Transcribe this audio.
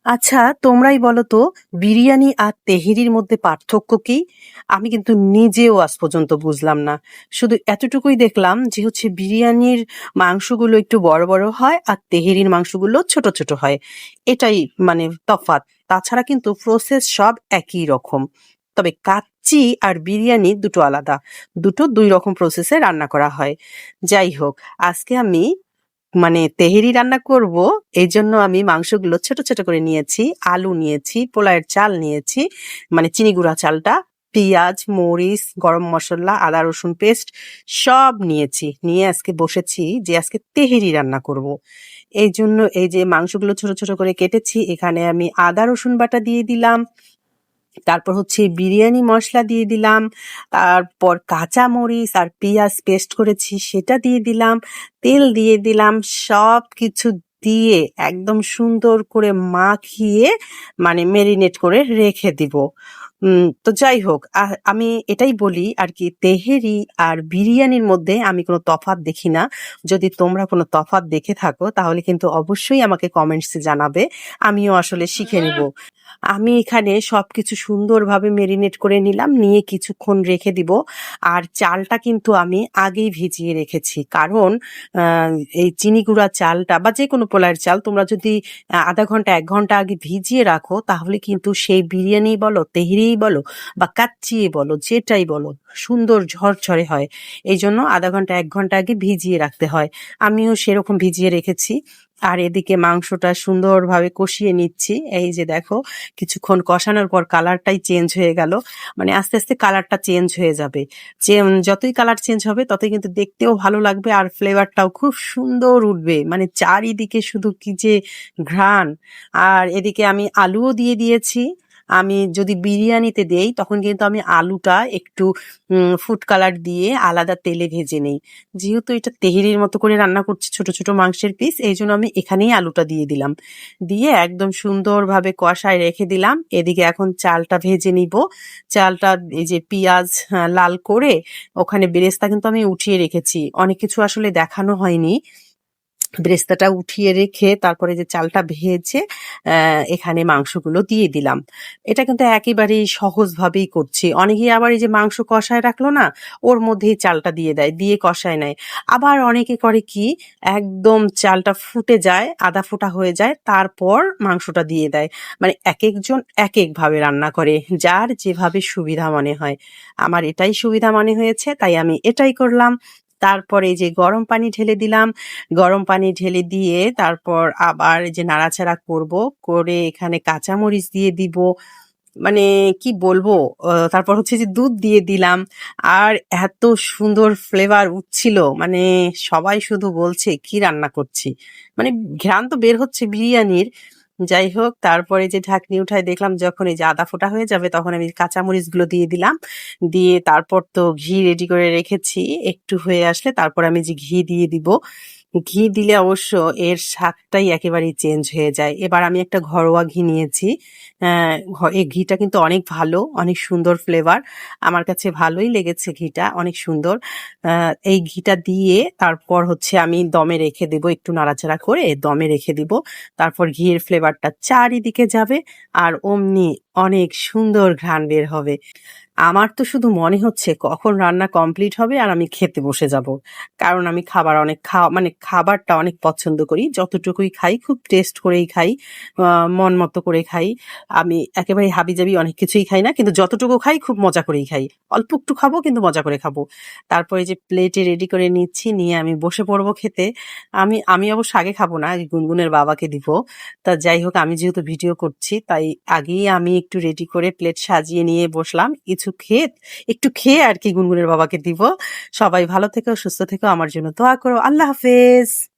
আচ্ছা, তোমরাই বলো তো বিরিয়ানি আর তেহেরির মধ্যে পার্থক্য কি? আমি কিন্তু নিজেও আজ পর্যন্ত বুঝলাম না। শুধু এতটুকুই দেখলাম যে হচ্ছে বিরিয়ানির মাংসগুলো একটু বড় বড় হয় আর তেহেরির মাংসগুলো ছোট ছোট হয়। এটাই মানে তফাৎ। তাছাড়া কিন্তু প্রসেস সব একই রকম। তবে কাচ্চি আর বিরিয়ানি দুটো আলাদা। দুটো দুই রকম প্রসেসে রান্না করা হয়। যাই হোক, আজকে আমি তেহেরি রান্না করব। এই জন্য আমি মাংসগুলো ছোট ছোট করে নিয়েছি, আলু নিয়েছি, পোলাওয়ের চাল নিয়েছি, চিনি গুঁড়া চালটা, পেঁয়াজ, মরিচ, গরম মশলা, আদা রসুন পেস্ট সব নিয়েছি। নিয়ে আজকে বসেছি যে আজকে তেহেরি রান্না করব। এই জন্য এই যে মাংসগুলো ছোট ছোট করে কেটেছি, এখানে আমি আদা রসুন বাটা দিয়ে দিলাম, তারপর হচ্ছে বিরিয়ানি মশলা দিয়ে দিলাম, তারপর কাঁচা মরিচ আর পেঁয়াজ পেস্ট করেছি সেটা দিয়ে দিলাম, তেল দিয়ে দিলাম, সব কিছু দিয়ে একদম সুন্দর করে মাখিয়ে মেরিনেট করে রেখে দিব। তো যাই হোক, আমি এটাই বলি আর কি, তেহেরি আর বিরিয়ানির মধ্যে আমি কোনো তফাৎ দেখি না। যদি তোমরা কোনো তফাৎ দেখে থাকো তাহলে কিন্তু অবশ্যই আমাকে কমেন্টসে জানাবে, আমিও আসলে শিখে নিব। আমি এখানে সবকিছু সুন্দরভাবে মেরিনেট করে নিলাম, নিয়ে কিছুক্ষণ রেখে দিব। আর চালটা কিন্তু আমি আগেই ভিজিয়ে রেখেছি, কারণ আহ, এই চিনি গুঁড়া চালটা বা যে কোনো পোলার চাল তোমরা যদি আধা ঘন্টা 1 ঘন্টা আগে ভিজিয়ে রাখো, তাহলে কিন্তু সেই বিরিয়ানি বলো, তেহরি বলো বা কাচ্চি বলো, যেটাই বলো, সুন্দর ঝরঝরে হয়। এই জন্য আধা ঘন্টা 1 ঘন্টা আগে ভিজিয়ে রাখতে হয়। আমিও সেরকম ভিজিয়ে রেখেছি। আর এদিকে মাংসটা সুন্দরভাবে কষিয়ে নিচ্ছি। এই যে দেখো, কিছুক্ষণ কষানোর পর কালারটাই চেঞ্জ হয়ে গেল। আস্তে আস্তে কালারটা চেঞ্জ হয়ে যাবে। যতই কালার চেঞ্জ হবে ততই কিন্তু দেখতেও ভালো লাগবে আর ফ্লেভারটাও খুব সুন্দর উঠবে। চারিদিকে শুধু কি যে ঘ্রাণ। আর এদিকে আমি আলুও দিয়ে দিয়েছি। আমি যদি বিরিয়ানিতে দেই তখন কিন্তু আমি আলুটা একটু ফুড কালার দিয়ে আলাদা তেলে ভেজে নেই। যেহেতু এটা তেহেরির মতো করে রান্না করছি, ছোট ছোট মাংসের পিস, এই জন্য আমি এখানেই আলুটা দিয়ে দিলাম। দিয়ে একদম সুন্দরভাবে কষায় রেখে দিলাম। এদিকে এখন চালটা ভেজে নিব। চালটা এই যে পেঁয়াজ লাল করে ওখানে বেরেস্তা কিন্তু আমি উঠিয়ে রেখেছি, অনেক কিছু আসলে দেখানো হয়নি। বেরেস্তাটা উঠিয়ে রেখে তারপরে যে চালটা ভেজে এখানে মাংসগুলো দিয়ে দিলাম। এটা কিন্তু একেবারেই সহজভাবেই করছি। অনেকেই আবার এই যে মাংস কষায় রাখলো না, ওর মধ্যেই চালটা দিয়ে দেয়, দিয়ে কষায় নেয়। আবার অনেকে করে কি, একদম চালটা ফুটে যায়, আধা ফোটা হয়ে যায়, তারপর মাংসটা দিয়ে দেয়। এক একজন এক একভাবে রান্না করে, যার যেভাবে সুবিধা মনে হয়। আমার এটাই সুবিধা মনে হয়েছে, তাই আমি এটাই করলাম। তারপরে এই যে গরম পানি ঢেলে দিলাম। গরম পানি ঢেলে দিয়ে তারপর আবার এই যে নাড়াচাড়া করব, করে এখানে কাঁচামরিচ দিয়ে দিব। মানে কি বলবো, তারপর হচ্ছে যে দুধ দিয়ে দিলাম। আর এত সুন্দর ফ্লেভার উঠছিল, সবাই শুধু বলছে কি রান্না করছি। ঘ্রাণ তো বের হচ্ছে বিরিয়ানির। যাই হোক, তারপরে যে ঢাকনি উঠায় দেখলাম যখন এই যে আধা ফোটা হয়ে যাবে, তখন আমি কাঁচামরিচ গুলো দিয়ে দিলাম। দিয়ে তারপর তো ঘি রেডি করে রেখেছি, একটু হয়ে আসলে তারপর আমি যে ঘি দিয়ে দিব। ঘি দিলে অবশ্য এর স্বাদটাই একেবারেই চেঞ্জ হয়ে যায়। এবার আমি একটা ঘরোয়া ঘি নিয়েছি। এই ঘিটা কিন্তু অনেক ভালো, অনেক সুন্দর ফ্লেভার। আমার কাছে ভালোই লেগেছে ঘিটা, অনেক সুন্দর। এই ঘিটা দিয়ে তারপর হচ্ছে আমি দমে রেখে দেব, একটু নাড়াচাড়া করে দমে রেখে দিব। তারপর ঘিয়ের ফ্লেভারটা চারিদিকে যাবে আর অমনি অনেক সুন্দর ঘ্রাণ বের হবে। আমার তো শুধু মনে হচ্ছে কখন রান্না কমপ্লিট হবে আর আমি খেতে বসে যাব। কারণ আমি খাবার অনেক খাবারটা অনেক পছন্দ করি। যতটুকুই খাই খুব টেস্ট করেই খাই, মন মতো করে খাই। আমি একেবারে হাবিজাবি অনেক কিছুই খাই না, কিন্তু যতটুকু খাই খুব মজা করেই খাই। অল্প একটু খাবো কিন্তু মজা করে খাবো। তারপরে যে প্লেটে রেডি করে নিচ্ছি, নিয়ে আমি বসে পড়বো খেতে। আমি আমি অবশ্য আগে খাবো না, আগে গুনগুনের বাবাকে দিব। তা যাই হোক, আমি যেহেতু ভিডিও করছি তাই আগেই আমি একটু রেডি করে প্লেট সাজিয়ে নিয়ে বসলাম। একটু খেয়ে আর কি গুনগুনের বাবাকে দিব। সবাই ভালো থেকো, সুস্থ থেকো, আমার জন্য দোয়া করো। আল্লাহ হাফেজ।